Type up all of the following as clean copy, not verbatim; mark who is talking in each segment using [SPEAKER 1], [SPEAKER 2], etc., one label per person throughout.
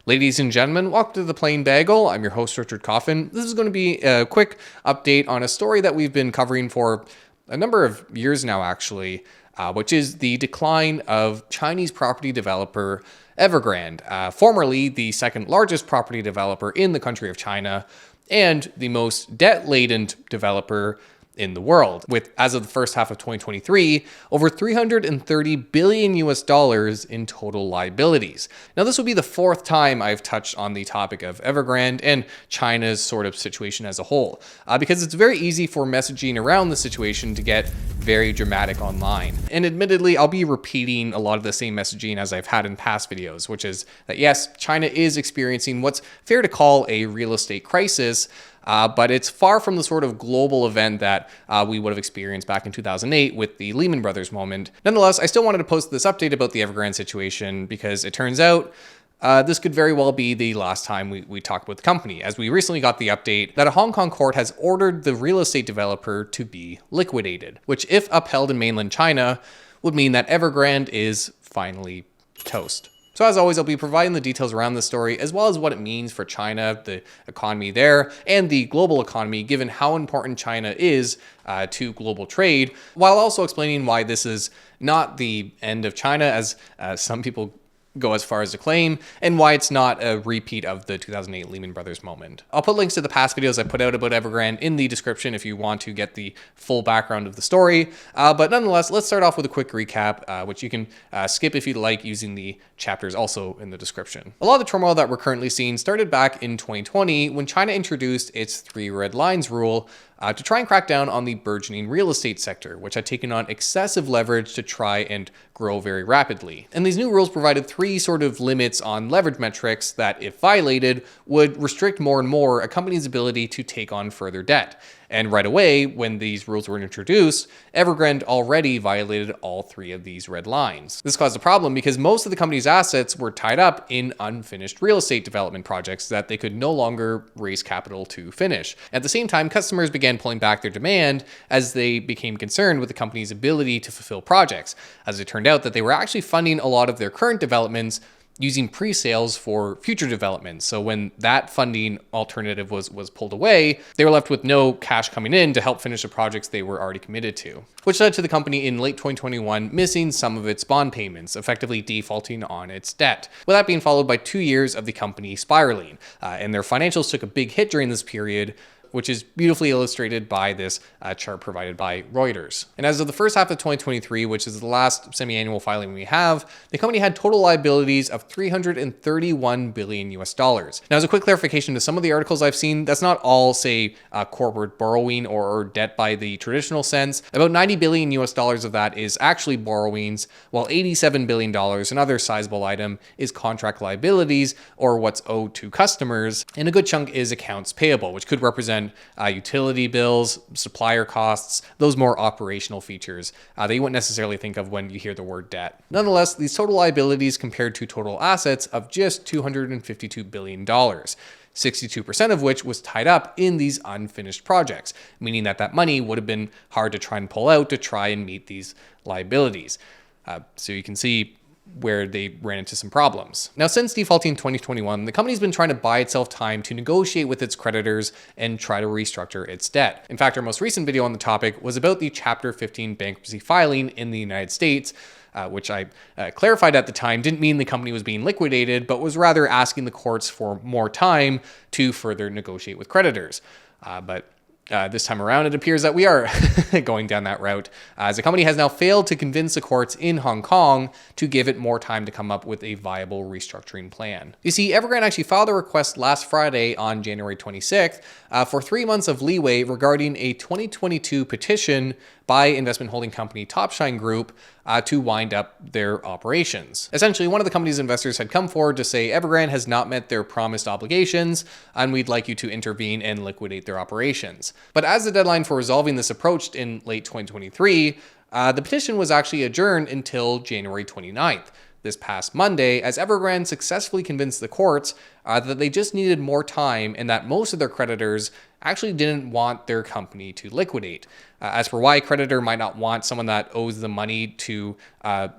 [SPEAKER 1] Ladies and gentlemen, welcome to the Plain Bagel. I'm your host, Richard Coffin. This is going to be a quick update on a story that we've been covering for a number of years now, actually, which is the decline of Chinese property developer Evergrande, formerly the second largest property developer in the country of China and the most debt-laden developer in the world, with, as of the first half of 2023, over $330 billion in total liabilities. Now, this will be the fourth time I've touched on the topic of Evergrande and China's sort of situation as a whole, because it's very easy for messaging around the situation to get very dramatic online. And admittedly, I'll be repeating a lot of the same messaging as I've had in past videos, which is that yes, China is experiencing what's fair to call a real estate crisis, but it's far from the sort of global event that we would have experienced back in 2008 with the Lehman Brothers moment. Nonetheless, I still wanted to post this update about the Evergrande situation because it turns out this could very well be the last time we talk with the company, as we recently got the update that a Hong Kong court has ordered the real estate developer to be liquidated, which, if upheld in mainland China, would mean that Evergrande is finally toast. So as always, I'll be providing the details around this story, as well as what it means for China, the economy there, and the global economy, given how important China is to global trade, while also explaining why this is not the end of China, as some people go as far as to claim, and why it's not a repeat of the 2008 Lehman Brothers moment. I'll put links to the past videos I put out about Evergrande in the description if you want to get the full background of the story. But nonetheless, let's start off with a quick recap, which you can skip if you'd like, using the chapters also in the description. A lot of the turmoil that we're currently seeing started back in 2020 when China introduced its 3 red lines rule, to try and crack down on the burgeoning real estate sector, which had taken on excessive leverage to try and grow very rapidly. And these new rules provided 3 sort of limits on leverage metrics that, if violated, would restrict more and more a company's ability to take on further debt. And right away, when these rules were introduced, Evergrande already violated all 3 of these red lines. This caused a problem because most of the company's assets were tied up in unfinished real estate development projects that they could no longer raise capital to finish. At the same time, customers began pulling back their demand as they became concerned with the company's ability to fulfill projects, as it turned out that they were actually funding a lot of their current developments using pre-sales for future developments. So when that funding alternative was pulled away, they were left with no cash coming in to help finish the projects they were already committed to, which led to the company in late 2021 missing some of its bond payments, effectively defaulting on its debt, with that being followed by 2 years of the company spiraling. And their financials took a big hit during this period, which is beautifully illustrated by this chart provided by Reuters. And as of the first half of 2023, which is the last semi-annual filing we have, the company had total liabilities of $331 billion. Now, as a quick clarification to some of the articles I've seen, that's not all, say, corporate borrowing or debt by the traditional sense. About $90 billion of that is actually borrowings, while $87 billion, another sizable item, is contract liabilities, or what's owed to customers, and a good chunk is accounts payable, which could represent utility bills, supplier costs, those more operational features that you wouldn't necessarily think of when you hear the word debt. Nonetheless, these total liabilities compared to total assets of just $252 billion. 62% of which was tied up in these unfinished projects, meaning that money would have been hard to try and pull out to try and meet these liabilities. So you can see where they ran into some problems. Now, since defaulting in 2021, the company's been trying to buy itself time to negotiate with its creditors and try to restructure its debt. In fact, our most recent video on the topic was about the Chapter 15 bankruptcy filing in the United States, which I clarified at the time didn't mean the company was being liquidated, but was rather asking the courts for more time to further negotiate with creditors. But this time around, it appears that we are going down that route, as the company has now failed to convince the courts in Hong Kong to give it more time to come up with a viable restructuring plan. You see, Evergrande actually filed a request last Friday on January 26th for 3 months of leeway regarding a 2022 petition by investment holding company Topshine Group to wind up their operations. Essentially, one of the company's investors had come forward to say Evergrande has not met their promised obligations, and we'd like you to intervene and liquidate their operations. But as the deadline for resolving this approached in late 2023, the petition was actually adjourned until January 29th. This past Monday, as Evergrande successfully convinced the courts that they just needed more time and that most of their creditors actually didn't want their company to liquidate. As for why a creditor might not want someone that owes them money to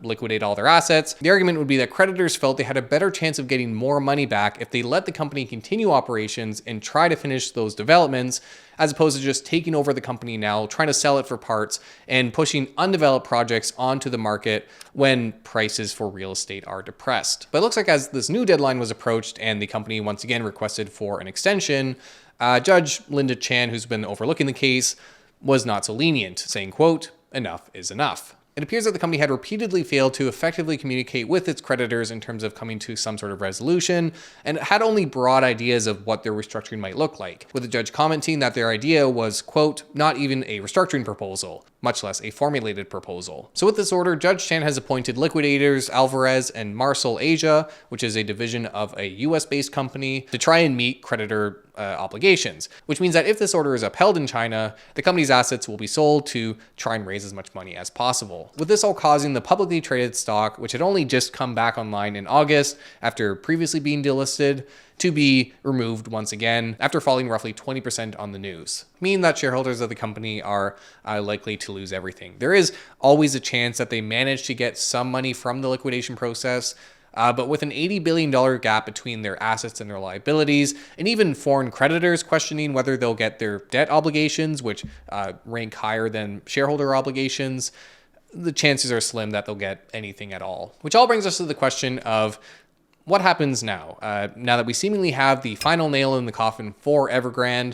[SPEAKER 1] liquidate all their assets, the argument would be that creditors felt they had a better chance of getting more money back if they let the company continue operations and try to finish those developments, as opposed to just taking over the company now, trying to sell it for parts, and pushing undeveloped projects onto the market when prices for real estate are depressed. But it looks like as this new deadline was approached and the company once again requested for an extension, Judge Linda Chan, who's been overlooking the case, was not so lenient, saying, quote, "Enough is enough." It appears that the company had repeatedly failed to effectively communicate with its creditors in terms of coming to some sort of resolution, and had only broad ideas of what their restructuring might look like, with the judge commenting that their idea was, quote, "not even a restructuring proposal, much less a formulated proposal." So with this order, Judge Chan has appointed liquidators Alvarez and Marcel Asia, which is a division of a US-based company, to try and meet creditor obligations, which means that if this order is upheld in China, the company's assets will be sold to try and raise as much money as possible. With this all causing the publicly traded stock, which had only just come back online in August after previously being delisted, to be removed once again after falling roughly 20% on the news, meaning that shareholders of the company are likely to lose everything. There is always a chance that they manage to get some money from the liquidation process, but with an $80 billion gap between their assets and their liabilities, and even foreign creditors questioning whether they'll get their debt obligations, which rank higher than shareholder obligations, the chances are slim that they'll get anything at all. Which all brings us to the question of what happens now? Now that we seemingly have the final nail in the coffin for Evergrande,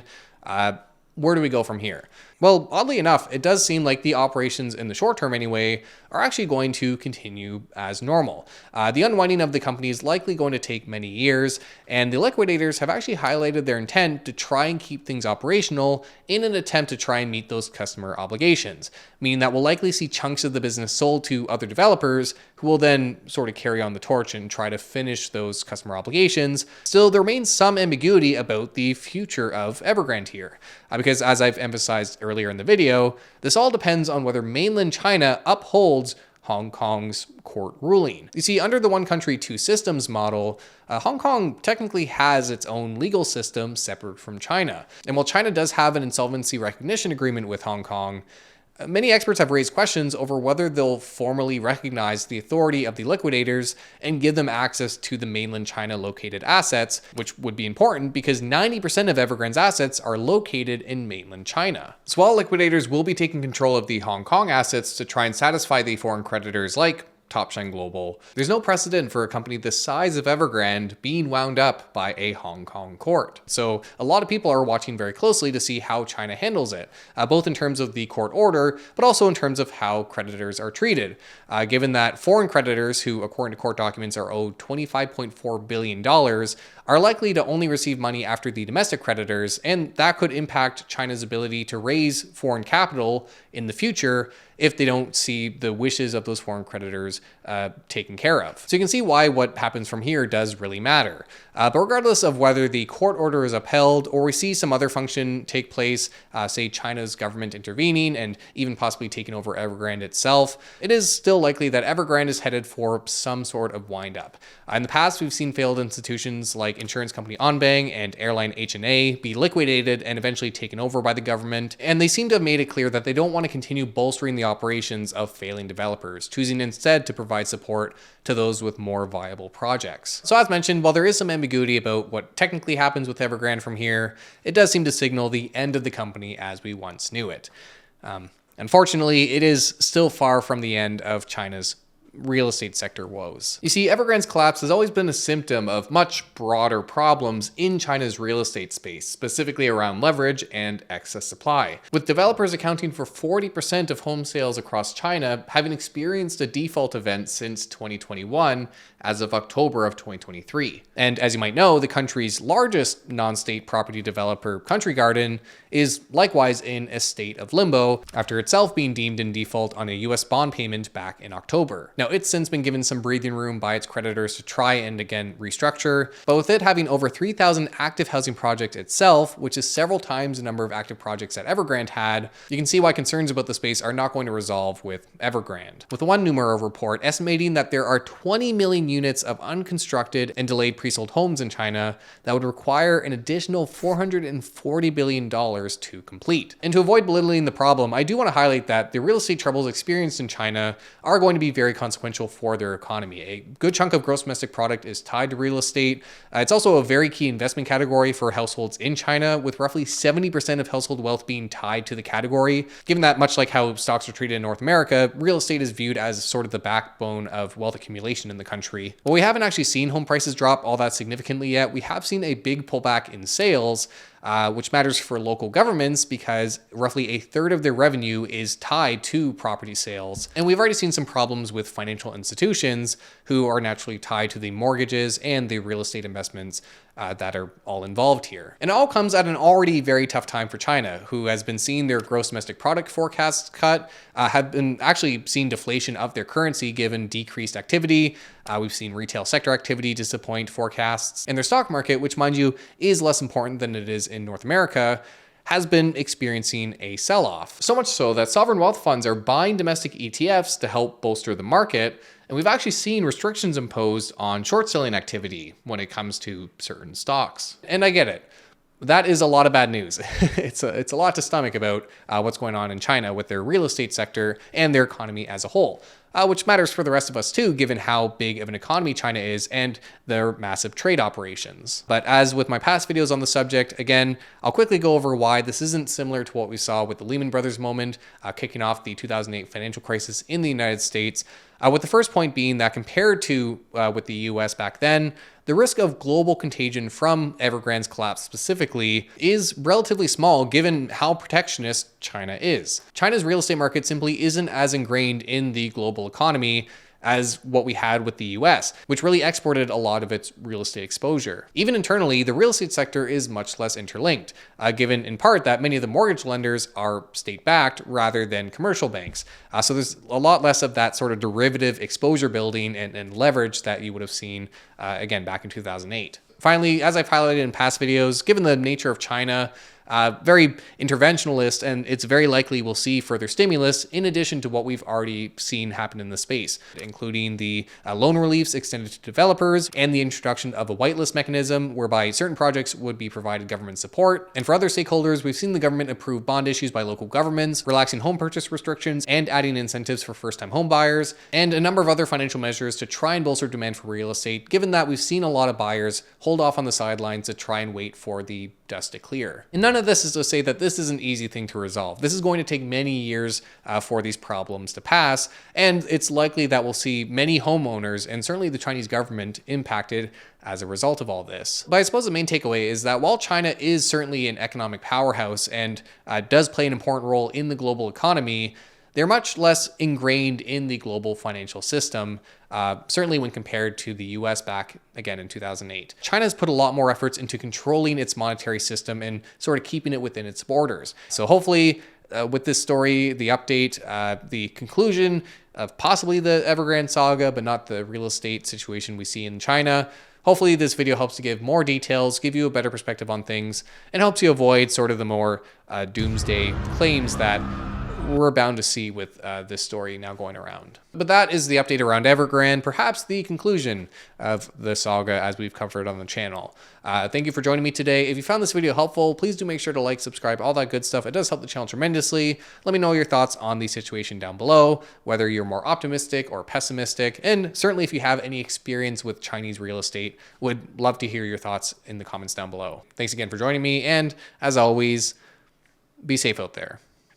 [SPEAKER 1] where do we go from here? Well, oddly enough, it does seem like the operations in the short term anyway are actually going to continue as normal. The unwinding of the company is likely going to take many years, and the liquidators have actually highlighted their intent to try and keep things operational in an attempt to try and meet those customer obligations, meaning that we'll likely see chunks of the business sold to other developers who will then sort of carry on the torch and try to finish those customer obligations. Still, there remains some ambiguity about the future of Evergrande here, because as I've emphasized earlier in the video, this all depends on whether mainland China upholds Hong Kong's court ruling. You see, under the one country, two systems model, Hong Kong technically has its own legal system separate from China. And while China does have an insolvency recognition agreement with Hong Kong, many experts have raised questions over whether they'll formally recognize the authority of the liquidators and give them access to the mainland China located assets, which would be important because 90% of Evergrande's assets are located in mainland China. So while liquidators will be taking control of the Hong Kong assets to try and satisfy the foreign creditors like Topshine Global, there's no precedent for a company the size of Evergrande being wound up by a Hong Kong court. So a lot of people are watching very closely to see how China handles it, both in terms of the court order, but also in terms of how creditors are treated, given that foreign creditors, who according to court documents are owed $25.4 billion, are likely to only receive money after the domestic creditors, and that could impact China's ability to raise foreign capital in the future if they don't see the wishes of those foreign creditors taken care of. So you can see why what happens from here does really matter. But regardless of whether the court order is upheld or we see some other function take place, say China's government intervening and even possibly taking over Evergrande itself, it is still likely that Evergrande is headed for some sort of wind up. In the past, we've seen failed institutions like insurance company Anbang and airline HNA be liquidated and eventually taken over by the government, and they seem to have made it clear that they don't want to continue bolstering the operations of failing developers, choosing instead to provide support to those with more viable projects. So as mentioned, while there is some ambiguity about what technically happens with Evergrande from here, it does seem to signal the end of the company as we once knew it. Unfortunately, it is still far from the end of China's real estate sector woes. You see, Evergrande's collapse has always been a symptom of much broader problems in China's real estate space, specifically around leverage and excess supply, with developers accounting for 40% of home sales across China having experienced a default event since 2021 as of October of 2023. And as you might know, the country's largest non-state property developer, Country Garden, is likewise in a state of limbo after itself being deemed in default on a US bond payment back in October. Now, Now, it's since been given some breathing room by its creditors to try and again restructure, but with it having over 3,000 active housing projects itself, which is several times the number of active projects that Evergrande had, you can see why concerns about the space are not going to resolve with Evergrande. With one Numero report estimating that there are 20 million units of unconstructed and delayed pre-sold homes in China that would require an additional $440 billion to complete. And to avoid belittling the problem, I do want to highlight that the real estate troubles experienced in China are going to be very consequential for their economy. A good chunk of gross domestic product is tied to real estate. It's also a very key investment category for households in China, with roughly 70% of household wealth being tied to the category. Given that, much like how stocks are treated in North America, real estate is viewed as sort of the backbone of wealth accumulation in the country. While we haven't actually seen home prices drop all that significantly yet, we have seen a big pullback in sales, which matters for local governments because roughly a third of their revenue is tied to property sales. And we've already seen some problems with financial institutions who are naturally tied to the mortgages and the real estate investments that are all involved here. And it all comes at an already very tough time for China, who has been seeing their gross domestic product forecasts cut, have been actually seeing deflation of their currency given decreased activity. We've seen retail sector activity disappoint forecasts, and their stock market, which mind you is less important than it is in North America, has been experiencing a sell-off. So much so that sovereign wealth funds are buying domestic ETFs to help bolster the market. And we've actually seen restrictions imposed on short selling activity when it comes to certain stocks. And I get it. That is a lot of bad news. It's a lot to stomach about what's going on in China with their real estate sector and their economy as a whole, which matters for the rest of us too, given how big of an economy China is and their massive trade operations. But as with my past videos on the subject, again, I'll quickly go over why this isn't similar to what we saw with the Lehman Brothers moment, kicking off the 2008 financial crisis in the United States. With the first point being that compared to with the US back then, the risk of global contagion from Evergrande's collapse specifically is relatively small given how protectionist China is. China's real estate market simply isn't as ingrained in the global economy as what we had with the US, which really exported a lot of its real estate exposure. Even internally, the real estate sector is much less interlinked, given in part that many of the mortgage lenders are state-backed rather than commercial banks. So there's a lot less of that sort of derivative exposure building and leverage that you would have seen, again, back in 2008. Finally, as I've highlighted in past videos, given the nature of China, very interventionalist, and it's very likely we'll see further stimulus in addition to what we've already seen happen in the space, including the loan reliefs extended to developers and the introduction of a whitelist mechanism whereby certain projects would be provided government support. And for other stakeholders, we've seen the government approve bond issues by local governments, relaxing home purchase restrictions and adding incentives for first-time home buyers, and a number of other financial measures to try and bolster demand for real estate, given that we've seen a lot of buyers hold off on the sidelines to try and wait for the dust to clear. And none of this is to say that this is an easy thing to resolve. This is going to take many years for these problems to pass, and it's likely that we'll see many homeowners and certainly the Chinese government impacted as a result of all this. But I suppose the main takeaway is that while China is certainly an economic powerhouse and does play an important role in the global economy, they're much less ingrained in the global financial system, certainly when compared to the US back, again, in 2008. China has put a lot more efforts into controlling its monetary system and sort of keeping it within its borders. So hopefully, with this story, the update, the conclusion of possibly the Evergrande saga, but not the real estate situation we see in China, hopefully this video helps to give more details, give you a better perspective on things, and helps you avoid sort of the more doomsday claims that we're bound to see with this story now going around. But that is the update around Evergrande, perhaps the conclusion of the saga as we've covered on the channel. Thank you for joining me today. If you found this video helpful, please do make sure to like, subscribe, all that good stuff. It does help the channel tremendously. Let me know your thoughts on the situation down below, whether you're more optimistic or pessimistic. And certainly if you have any experience with Chinese real estate, would love to hear your thoughts in the comments down below. Thanks again for joining me. And as always, be safe out there.